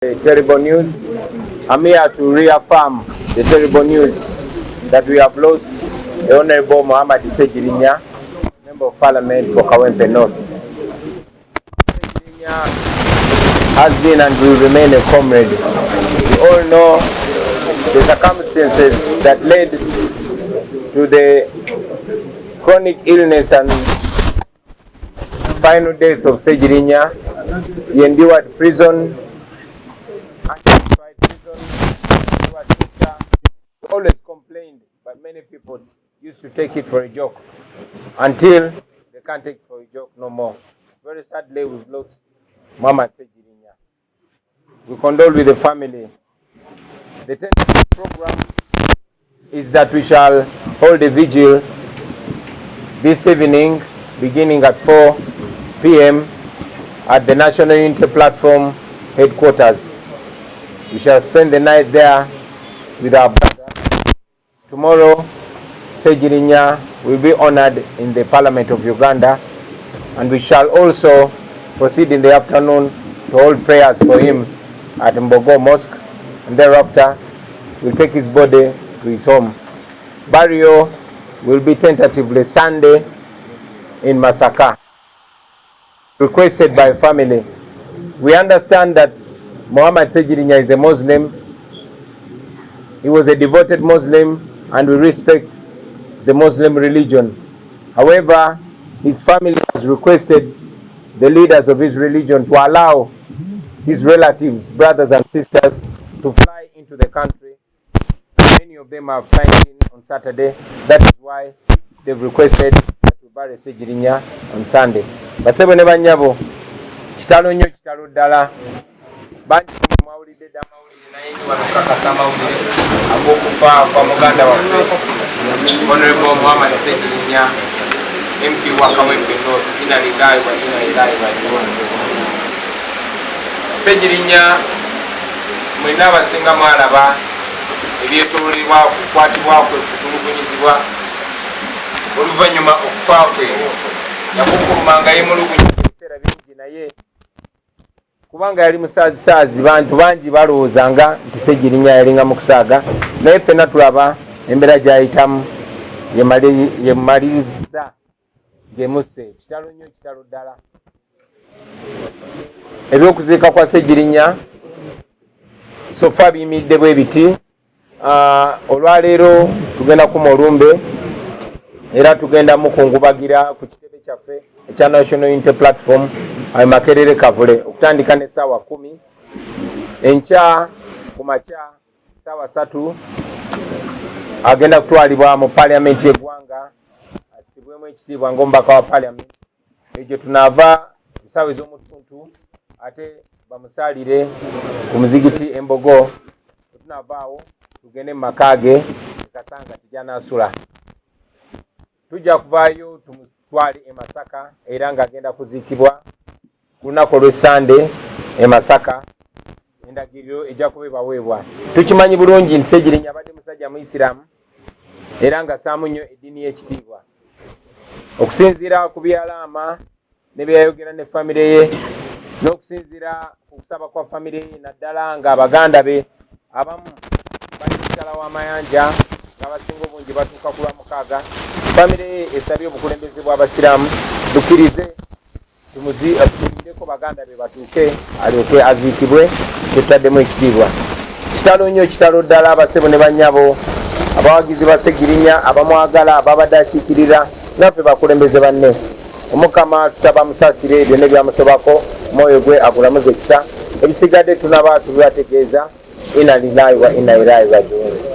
Terrible news. I'm here to reaffirm the terrible news that we have lost the Honorable Muhammad Ssegirinya, Member of Parliament for Kawempe North. Ssegirinya has been and will remain a comrade. We all know the circumstances that led to the chronic illness and final death of Ssegirinya. He endured prison, always complained, but many people used to take it for a joke until they can't take it for a joke no more. Very sadly, we've lost Muhammad Ssegirinya. We condole with the family. The tentative program is that we shall hold a vigil this evening beginning at 4 p.m. at the National Unity Platform headquarters. We shall spend the night there with our brother. Tomorrow, Ssegirinya will be honored in the Parliament of Uganda, and we shall also proceed in the afternoon to hold prayers for him at Mbogo Mosque, and thereafter we'll take his body to his home. Burial will be tentatively Sunday in Masaka, requested by family. We understand that Muhammad Ssegirinya is a Muslim. He was a devoted Muslim, and we respect the Muslim religion. However, his family has requested the leaders of his religion to allow his relatives, brothers and sisters, to fly into the country. Many of them are flying in on Saturday. That is why they've requested that we bury Ssegirinya on Sunday. Basebo ne banyabo, kitalo nnyo kitalo ddala. Bantu banamawulire damawulire naye ni walukakasa amawulire ag'okufa kwa muganda waffe Honorable Muhammad Ssegirinya, MP wa Kawempe North. Inna lillahi wa inna ilaihi raji'un. Ssegirinya mwena abasinga mwalaba ebyetoolebwa okukwatibwa kwe, kutulugunyizibwa oluvannyuma okufa kwe. Yakukulumanga yemulugunya ebiseera bingi, naye kubanga yali musaazi bantu bangi balowoozanga nti Ssegirinya yalinga mu kusaaga, naye ffenna tulaba embeera gy'ayitamu yemaliriza gemusse. Kitalo nnyo kitalo ddala. Ebyokuziika kwa Ssegirinya sofa biyimiridde bwe biti. Olwaleero tugenda kuma olumbe era tugenda mukungubagira ku kitebe kyaffe ekya National Unity Platform ayo Makerere Kavule okutandika ne ssaawa 10 enkya ku makya ssaawa 3 agenda kutwalibwa mu Parliament y'eggwanga asibwemu ekitiibwa ng'omubaka wa Parliament. Egyo tunaava ssaawa ez'omutuntu ate bamusaalire ku muzigiti Embogo. Tunaavaawo tugende mu maka ge kasanga tijanaasula. Tujja kuvaayo tumutwale e Masaka era ng'agenda kuziikibwa ku lunaku olw'Essande e Masaka. Endagiriro ejja kuba ebaweebwa. Tukimanyi bulungi nti Ssegirinya abadde musajja Muisiraamu era nga saamu nnyo eddiini y'ekitiibwa. Okusinziira ku byalaama ne byayogera ne famire ye, n'okusinziira ku kusaba kwa famire ye, naddala ng'abaganda be abamu bali kitala w'amayanja ng'abasinga obungi batuuka ku Lwamukaaga. Famire ye esabye obukulembeze bw'Abasiraamu dukkirize tumulindeko baganda be batuuke alyoke aziikibwe, kyetutaddemu ekitiibwa. Kitalo nnyo kitalo ddala. Abasebo ne bannyabo, abawagizi ba Ssegirinya, abamwagala, ababadde akiikirira, naffe bakulembeze banne, Omukama tusaba musaasire byonna ebyamusobako, omwoyo gwe agulamuze ekisa. Ebisigadde tunaba tubibategeeza. Inna lillahi wa inna ilaihi raji'un.